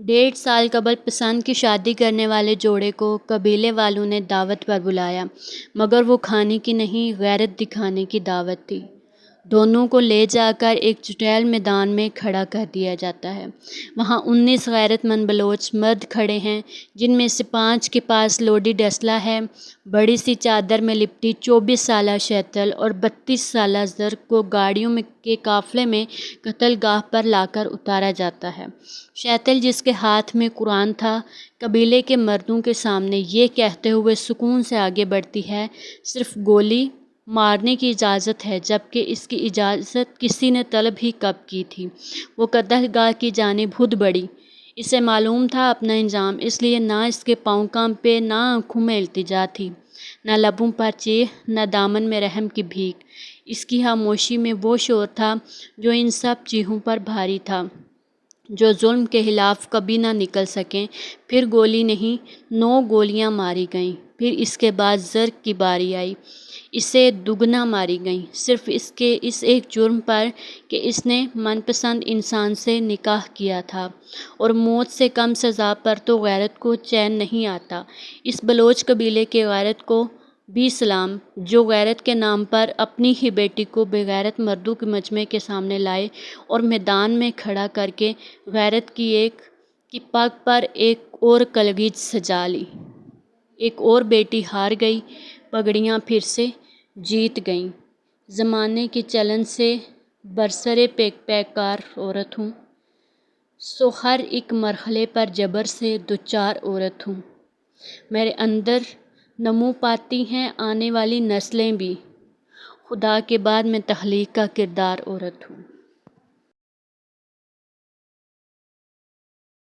1.5 سال قبل پسند کی شادی کرنے والے جوڑے کو قبیلے والوں نے دعوت پر بلایا، مگر وہ کھانے کی نہیں، غیرت دکھانے کی دعوت تھی۔ دونوں کو لے جا کر ایک چٹیل میدان میں کھڑا کر دیا جاتا ہے۔ وہاں 19 غیرت مند بلوچ مرد کھڑے ہیں، جن میں سے 5 کے پاس لوڈی اسلحہ ہے۔ بڑی سی چادر میں لپٹی 24 سالہ شیتل اور 32 سالہ زرق کو گاڑیوں کے قافلے میں قتل گاہ پر لا کر اتارا جاتا ہے۔ شیتل، جس کے ہاتھ میں قرآن تھا، قبیلے کے مردوں کے سامنے یہ کہتے ہوئے سکون سے آگے بڑھتی ہے، صرف گولی مارنے کی اجازت ہے، جبکہ اس کی اجازت کسی نے طلب ہی کب کی تھی۔ وہ قتل گاہ کی جانب ہود بڑھی۔ اسے معلوم تھا اپنا انجام، اس لیے نہ اس کے پاؤں کانپے، نہ آنکھوں میں التجا تھی، نہ لبوں پر چیخ، نہ دامن میں رحم کی بھیک۔ اس کی خاموشی میں وہ شور تھا جو ان سب چیخوں پر بھاری تھا، جو ظلم کے خلاف کبھی نہ نکل سکیں۔ پھر گولی نہیں، 9 گولیاں ماری گئیں۔ پھر اس کے بعد زرق کی باری آئی۔ اسے دگنا ماری گئیں، صرف اس ایک جرم پر کہ اس نے من پسند انسان سے نکاح کیا تھا، اور موت سے کم سزا پر تو غیرت کو چین نہیں آتا۔ اس بلوچ قبیلے کی غیرت کو بھی سلام، جو غیرت کے نام پر اپنی ہی بیٹی کو بے غیرت مردوں کے مجمع کے سامنے لائے اور میدان میں کھڑا کر کے غیرت کی پگ پر ایک اور کلگی سجا لی۔ ایک اور بیٹی ہار گئی، پگڑیاں پھر سے جیت گئیں۔ زمانے کے چلن سے برسرِ پیکار عورت ہوں، سو ہر ایک مرحلے پر جبر سے دوچار عورت ہوں۔ میرے اندر نمو پاتی ہیں آنے والی نسلیں بھی، خدا کے بعد میں تخلیق کا کردار عورت ہوں۔